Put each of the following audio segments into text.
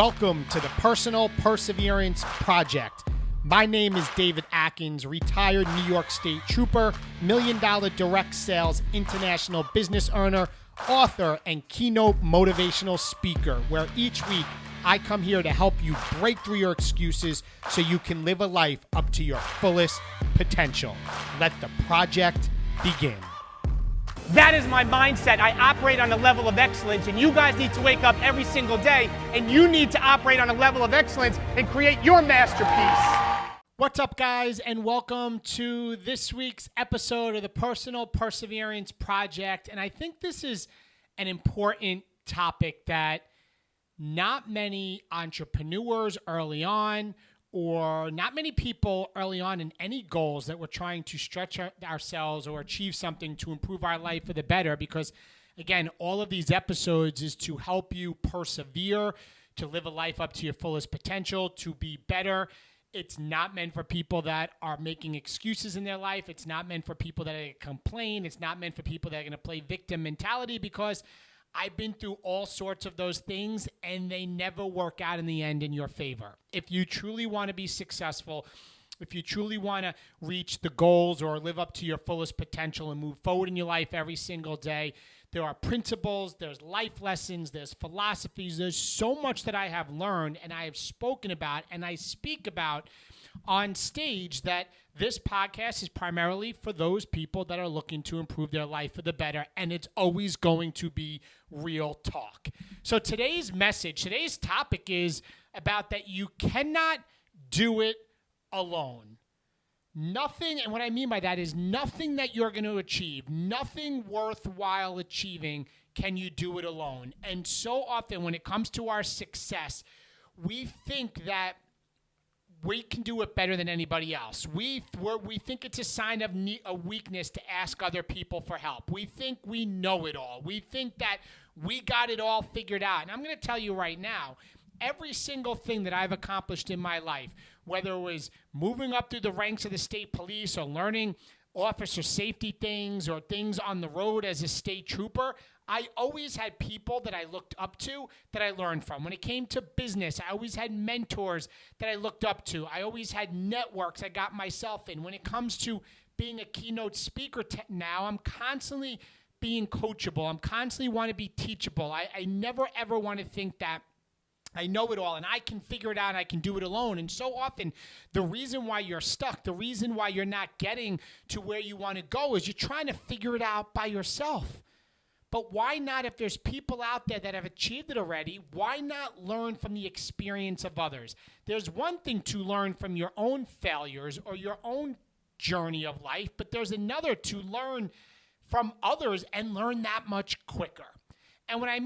Welcome to the Personal Perseverance Project. My name is David Atkins, retired New York State Trooper, $1 Million Direct Sales International Business Earner, author, and keynote motivational speaker, where each week I come here to help you break through your excuses so you can live a life up to your fullest potential. Let the project begin. That is my mindset. I operate on a level of excellence, and you guys need to wake up every single day, and you need to operate on a level of excellence and create your masterpiece. What's up, guys, and welcome to this week's episode of the Personal Perseverance Project. And I think this is an important topic that not many entrepreneurs early on, or not many people early on in any goals that we're trying to stretch ourselves or achieve something to improve our life for the better. Because, again, all of these episodes is to help you persevere, to live a life up to your fullest potential, to be better. It's not meant for people that are making excuses in their life. It's not meant for people that are going to complain. It's not meant for people that are going to play victim mentality, because I've been through all sorts of those things, and they never work out in the end in your favor. If you truly want to be successful, if you truly want to reach the goals or live up to your fullest potential and move forward in your life every single day, there are principles, there's life lessons, there's philosophies, there's so much that I have learned and I have spoken about and I speak about on stage, that this podcast is primarily for those people that are looking to improve their life for the better, and it's always going to be real talk. So today's topic is about that you cannot do it alone. Nothing, and what I mean by that is nothing that you're going to achieve, nothing worthwhile achieving, can you do it alone. And so often when it comes to our success, we think that we can do it better than anybody else. We think it's a sign of a weakness to ask other people for help. We think we know it all. We think that we got it all figured out. And I'm going to tell you right now, every single thing that I've accomplished in my life, whether it was moving up through the ranks of the state police or learning officer safety things or things on the road as a state trooper, I always had people that I looked up to that I learned from. When it came to business, I always had mentors that I looked up to. I always had networks I got myself in. When it comes to being a keynote speaker now, I'm constantly being coachable. I'm constantly want to be teachable. I never, ever want to think that I know it all and I can figure it out and I can do it alone. And so often, the reason why you're stuck, the reason why you're not getting to where you want to go is you're trying to figure it out by yourself. But why not, if there's people out there that have achieved it already, why not learn from the experience of others? There's one thing to learn from your own failures or your own journey of life, but there's another to learn from others and learn that much quicker. And what I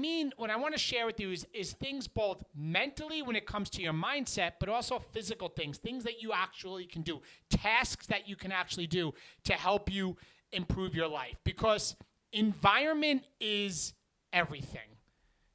want to share with you is things both mentally when it comes to your mindset, but also physical things that you actually can do, tasks that you can actually do to help you improve your life. Because environment is everything.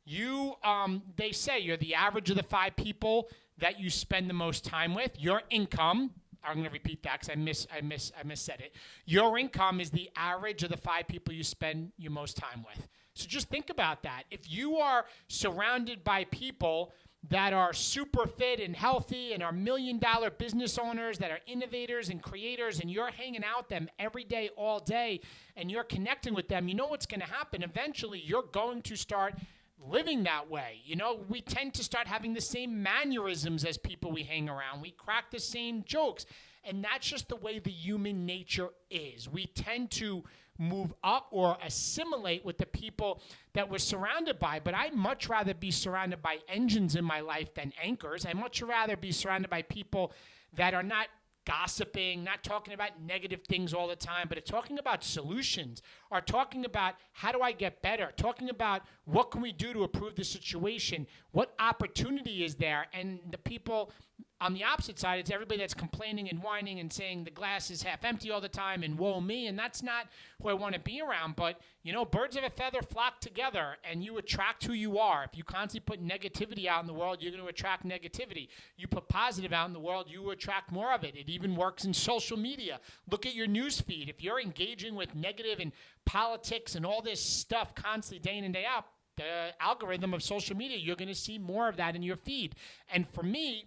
They say you're the average of the 5 people that you spend the most time with. Your income, I'm going to repeat that because I missaid it. Your income is the average of the 5 people you spend your most time with. So just think about that. If you are surrounded by people that are super fit and healthy and are $1 million business owners that are innovators and creators, and you're hanging out with them every day, all day, and you're connecting with them, you know what's going to happen. Eventually, you're going to start living that way. You know, we tend to start having the same mannerisms as people we hang around. We crack the same jokes. And that's just the way the human nature is. We tend to move up or assimilate with the people that we're surrounded by. But I'd much rather be surrounded by engines in my life than anchors. I'd much rather be surrounded by people that are not gossiping, not talking about negative things all the time, but are talking about solutions, are talking about how do I get better, talking about what can we do to improve the situation, what opportunity is there. And the people on the opposite side, it's everybody that's complaining and whining and saying the glass is half empty all the time and woe me, and that's not who I want to be around. But, you know, birds of a feather flock together, and you attract who you are. If you constantly put negativity out in the world, you're going to attract negativity. You put positive out in the world, you attract more of it. It even works in social media. Look at your news feed. If you're engaging with negative and politics and all this stuff constantly day in and day out, the algorithm of social media. You're going to see more of that in your feed. And for me,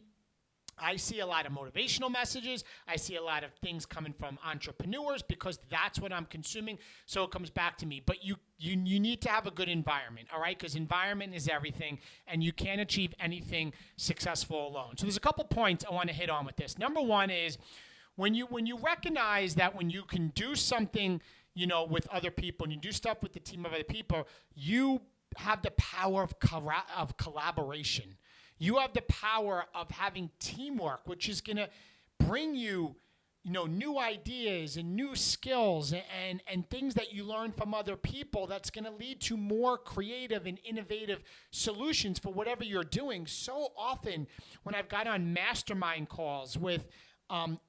I see a lot of motivational messages. I see a lot of things coming from entrepreneurs because that's what I'm consuming. So it comes back to me. But you need to have a good environment, all right? Because environment is everything, and you can't achieve anything successful alone. So there's a couple points I want to hit on with this. Number one is when you recognize that when you can do something, with other people and you do stuff with the team of other people, you have the power of collaboration. You have the power of having teamwork, which is going to bring you, new ideas and new skills and things that you learn from other people that's going to lead to more creative and innovative solutions for whatever you're doing. So often when I've got on mastermind calls with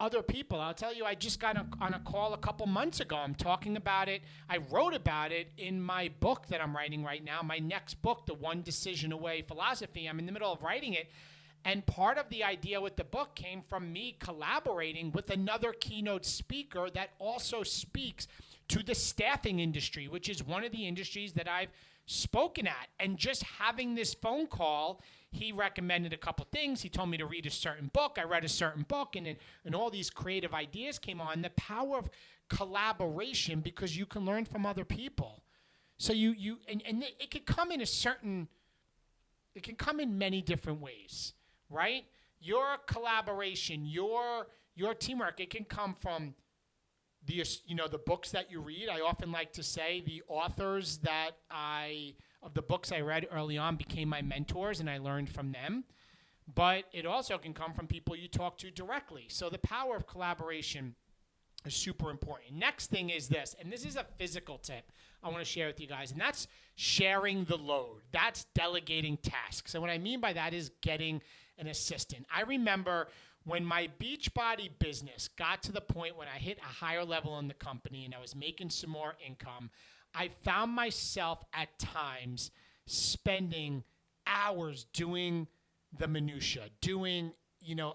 other people, I'll tell you, I just got on a call a couple months ago. I'm talking about it. I wrote about it in my book that I'm writing right now, my next book, The One Decision Away Philosophy. I'm in the middle of writing it. And part of the idea with the book came from me collaborating with another keynote speaker that also speaks to the staffing industry, which is one of the industries that I've spoken at. And just having this phone call, he recommended a couple things. He told me to read a certain book. I read a certain book, and all these creative ideas came on. The power of collaboration, because you can learn from other people. So and it can come in it can come in many different ways, right? Your collaboration, your teamwork, it can come from the books that you read. I often like to say the authors of the books I read early on became my mentors, and I learned from them. But it also can come from people you talk to directly. So the power of collaboration is super important. Next thing is this, and this is a physical tip I want to share with you guys, and that's sharing the load. That's delegating tasks. And what I mean by that is getting an assistant. I remember when my Beachbody business got to the point when I hit a higher level in the company and I was making some more income, I found myself at times spending hours doing the minutia, doing,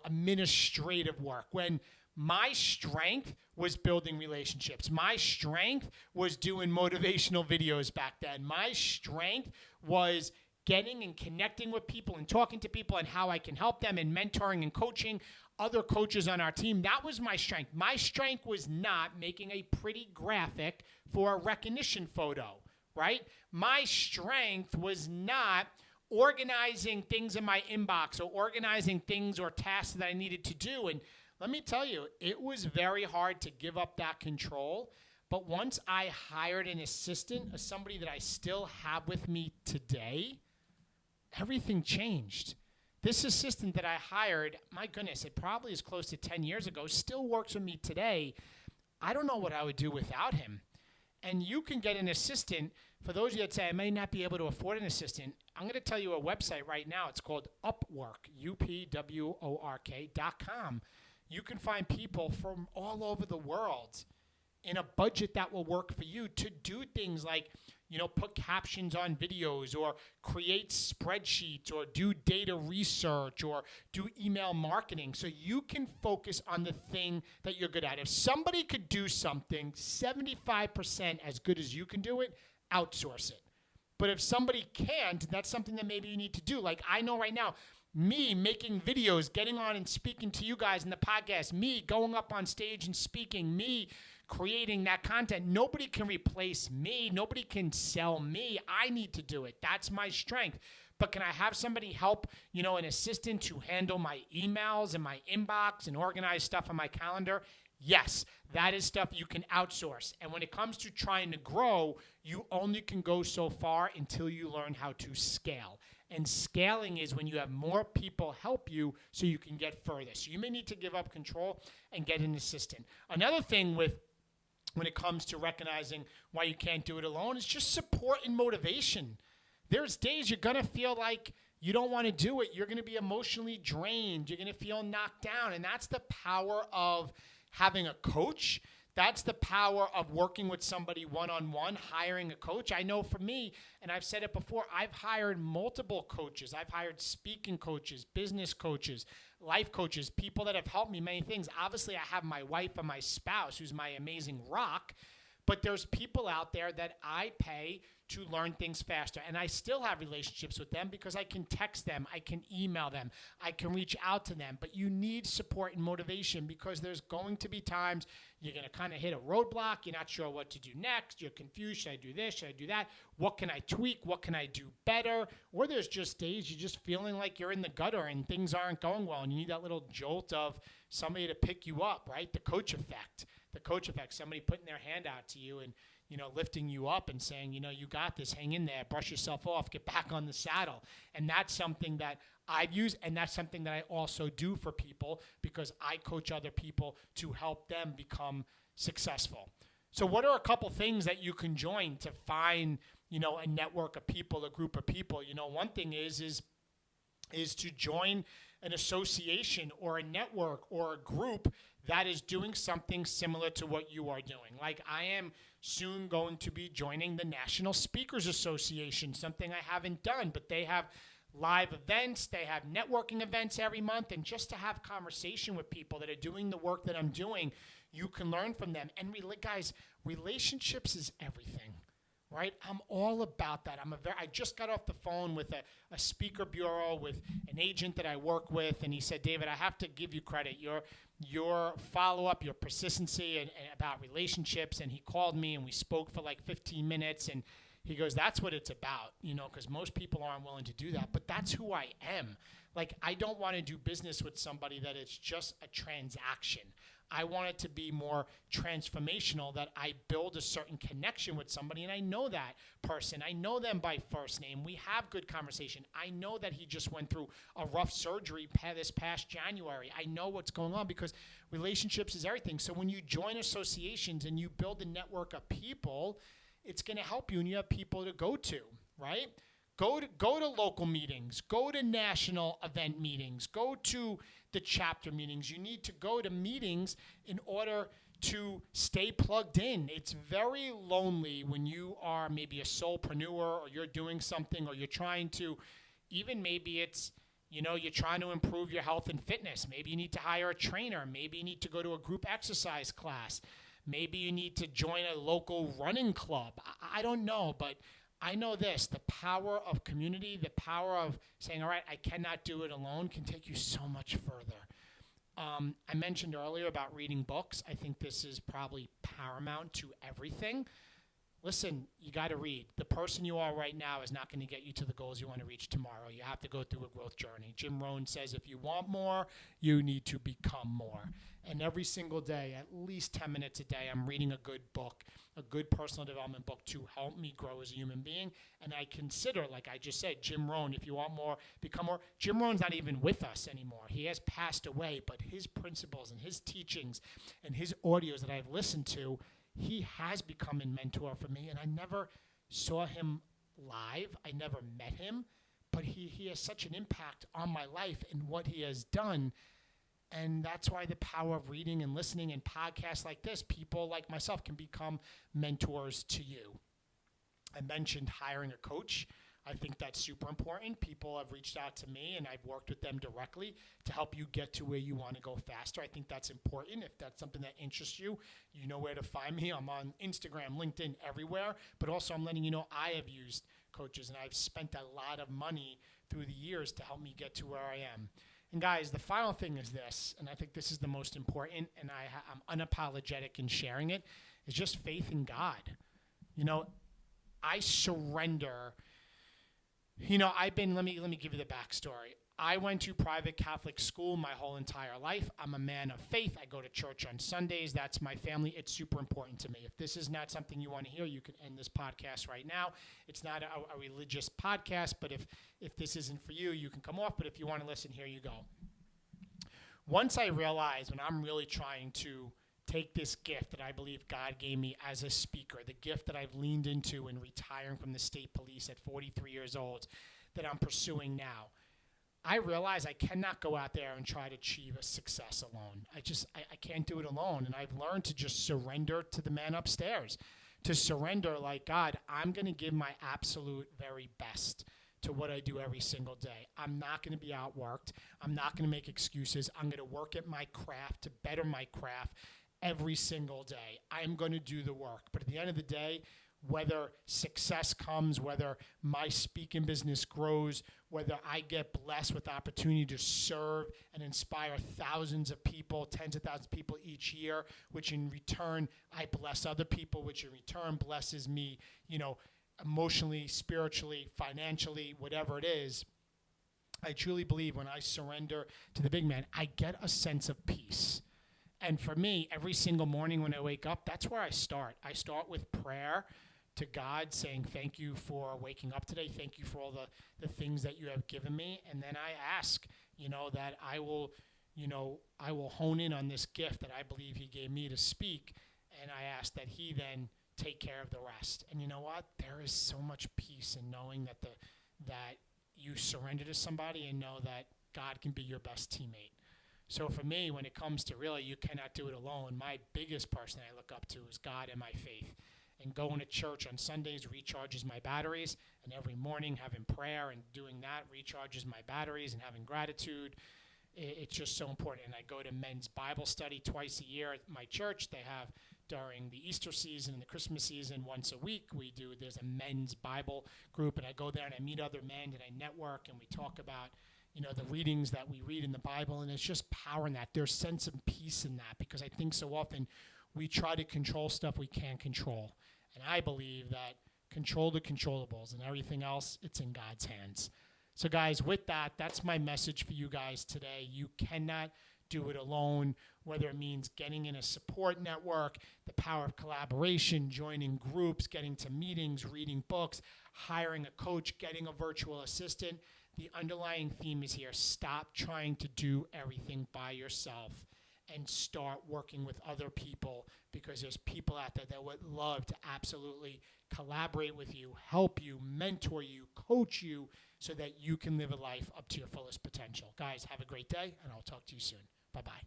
administrative work, when my strength was building relationships. My strength was doing motivational videos back then. My strength was getting and connecting with people and talking to people and how I can help them and mentoring and coaching other coaches on our team. That was my strength. My strength was not making a pretty graphic for a recognition photo, right? My strength was not organizing things in my inbox or organizing things or tasks that I needed to do. And let me tell you, it was very hard to give up that control. But once I hired an assistant, somebody that I still have with me today, everything changed. This assistant that I hired, my goodness, it probably is close to 10 years ago, still works with me today. I don't know what I would do without him. And you can get an assistant. For those of you that say, I may not be able to afford an assistant, I'm going to tell you a website right now. It's called Upwork, UPWORK.com. You can find people from all over the world in a budget that will work for you to do things like, put captions on videos or create spreadsheets or do data research or do email marketing so you can focus on the thing that you're good at. If somebody could do something 75% as good as you can do it, outsource it. But if somebody can't, that's something that maybe you need to do. Like I know right now, me making videos, getting on and speaking to you guys in the podcast, me going up on stage and speaking, me creating that content. Nobody can replace me. Nobody can sell me. I need to do it. That's my strength. But can I have somebody help, an assistant to handle my emails and my inbox and organize stuff on my calendar? Yes, that is stuff you can outsource. And when it comes to trying to grow, you only can go so far until you learn how to scale. And scaling is when you have more people help you so you can get further. So you may need to give up control and get an assistant. Another thing when it comes to recognizing why you can't do it alone is just support and motivation. There's days you're going to feel like you don't want to do it. You're going to be emotionally drained. You're going to feel knocked down. And that's the power of having a coach. That's the power of working with somebody one-on-one, hiring a coach. I know for me, and I've said it before, I've hired multiple coaches. I've hired speaking coaches, business coaches, life coaches, people that have helped me many things. Obviously, I have my wife and my spouse, who's my amazing rock. But there's people out there that I pay to learn things faster. And I still have relationships with them because I can text them, I can email them, I can reach out to them. But you need support and motivation because there's going to be times you're going to kind of hit a roadblock. You're not sure what to do next. You're confused. Should I do this? Should I do that? What can I tweak? What can I do better? Or there's just days you're just feeling like you're in the gutter and things aren't going well. And you need that little jolt of somebody to pick you up, right? The coach effect. The coach effect. Somebody putting their hand out to you and, lifting you up and saying, you got this, hang in there, brush yourself off, get back on the saddle. And that's something that I've used, and that's something that I also do for people because I coach other people to help them become successful. So what are a couple things that you can join to find, a network of people, a group of people? One thing is to join an association or a network or a group that is doing something similar to what you are doing. Like I am soon going to be joining the National Speakers Association, something I haven't done, but they have live events, they have networking events every month, and just to have conversation with people that are doing the work that I'm doing, you can learn from them. And guys, relationships is everything. Right? I'm all about that. I just got off the phone with a speaker bureau with an agent that I work with, and he said, David, I have to give you credit. Your follow-up, your persistency and about relationships, and he called me, and we spoke for like 15 minutes, and he goes, that's what it's about, because most people aren't willing to do that, but that's who I am. Like, I don't want to do business with somebody that it's just a transaction. I want it to be more transformational, that I build a certain connection with somebody and I know that person. I know them by first name. We have good conversation. I know that he just went through a rough surgery this past January. I know what's going on because relationships is everything. So when you join associations and you build a network of people, it's going to help you and you have people to go to, right? Go to local meetings, go to national event meetings, go to the chapter meetings. You need to go to meetings in order to stay plugged in. It's very lonely when you are maybe a solopreneur or you're doing something or you're trying to, even maybe it's, you're trying to improve your health and fitness. Maybe you need to hire a trainer. Maybe you need to go to a group exercise class. Maybe you need to join a local running club. I don't know, but I know this, the power of community, the power of saying, all right, I cannot do it alone can take you so much further. I mentioned earlier about reading books. I think this is probably paramount to everything. Listen, you got to read. The person you are right now is not going to get you to the goals you want to reach tomorrow. You have to go through a growth journey. Jim Rohn says if you want more, you need to become more. And every single day, at least 10 minutes a day, I'm reading a good book, a good personal development book to help me grow as a human being. And I consider, like I just said, Jim Rohn, if you want more, become more. Jim Rohn's not even with us anymore. He has passed away, but his principles and his teachings and his audios that I've listened to, he has become a mentor for me. And I never saw him live. I never met him, but he has such an impact on my life and what he has done. And that's why the power of reading and listening and podcasts like this, people like myself can become mentors to you. I mentioned hiring a coach. I think that's super important. People have reached out to me and I've worked with them directly to help you get to where you want to go faster. I think that's important. If that's something that interests you, you know where to find me. I'm on Instagram, LinkedIn, everywhere. But also I'm letting you know I have used coaches and I've spent a lot of money through the years to help me get to where I am. And guys, the final thing is this, and I think this is the most important, and I'm unapologetic in sharing it, is just faith in God. I surrender. Let me give you the backstory. I went to private Catholic school my whole entire life. I'm a man of faith. I go to church on Sundays. That's my family. It's super important to me. If this is not something you want to hear, you can end this podcast right now. It's not a religious podcast, but if this isn't for you, you can come off. But if you want to listen, here you go. Once I realized when I'm really trying to take this gift that I believe God gave me as a speaker, the gift that I've leaned into in retiring from the state police at 43 years old that I'm pursuing now, I realize I cannot go out there and try to achieve a success alone. I can't do it alone. And I've learned to just surrender to the man upstairs, to surrender like, God, I'm going to give my absolute very best to what I do every single day. I'm not going to be outworked. I'm not going to make excuses. I'm going to work at my craft to better my craft. every single day. I'm going to do the work. But at the end of the day, whether success comes, whether my speaking business grows, whether I get blessed with the opportunity to serve and inspire thousands of people, tens of thousands of people each year, which in return, I bless other people, which in return blesses me, emotionally, spiritually, financially, whatever it is. I truly believe when I surrender to the big man, I get a sense of peace. And for me, every single morning when I wake up, that's where I start. I start with prayer to God, saying thank you for waking up today. Thank you for all the things that you have given me. And then I ask, that I will hone in on this gift that I believe he gave me to speak. And I ask that he then take care of the rest. And you know what? There is so much peace in knowing that that you surrender to somebody and know that God can be your best teammate. So for me, when it comes to really, you cannot do it alone, my biggest person I look up to is God and my faith. And going to church on Sundays recharges my batteries. And every morning having prayer and doing that recharges my batteries, and having gratitude. It's just so important. And I go to men's Bible study twice a year at my church. They have during the Easter season and the Christmas season once a week. There's a men's Bible group, and I go there and I meet other men and I network and we talk about the readings that we read in the Bible, and it's just power in that. There's sense of peace in that, because I think so often we try to control stuff we can't control. And I believe that control the controllables, and everything else, it's in God's hands. So guys, with that, that's my message for you guys today. You cannot do it alone, whether it means getting in a support network, the power of collaboration, joining groups, getting to meetings, reading books, hiring a coach, getting a virtual assistant. The underlying theme is here. Stop trying to do everything by yourself and start working with other people, because there's people out there that would love to absolutely collaborate with you, help you, mentor you, coach you, so that you can live a life up to your fullest potential. Guys, have a great day, and I'll talk to you soon. Bye-bye.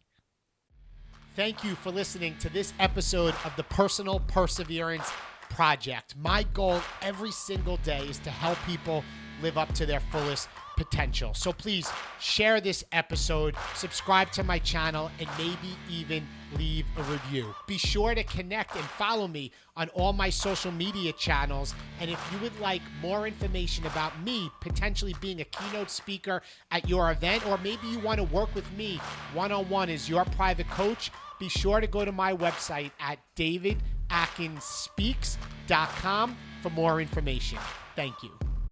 Thank you for listening to this episode of the Personal Perseverance Project. My goal every single day is to help people live up to their fullest potential. So please share this episode, subscribe to my channel, and maybe even leave a review. Be sure to connect and follow me on all my social media channels. And if you would like more information about me potentially being a keynote speaker at your event, or maybe you want to work with me one-on-one as your private coach, be sure to go to my website at davidatkinsspeaks.com for more information. Thank you.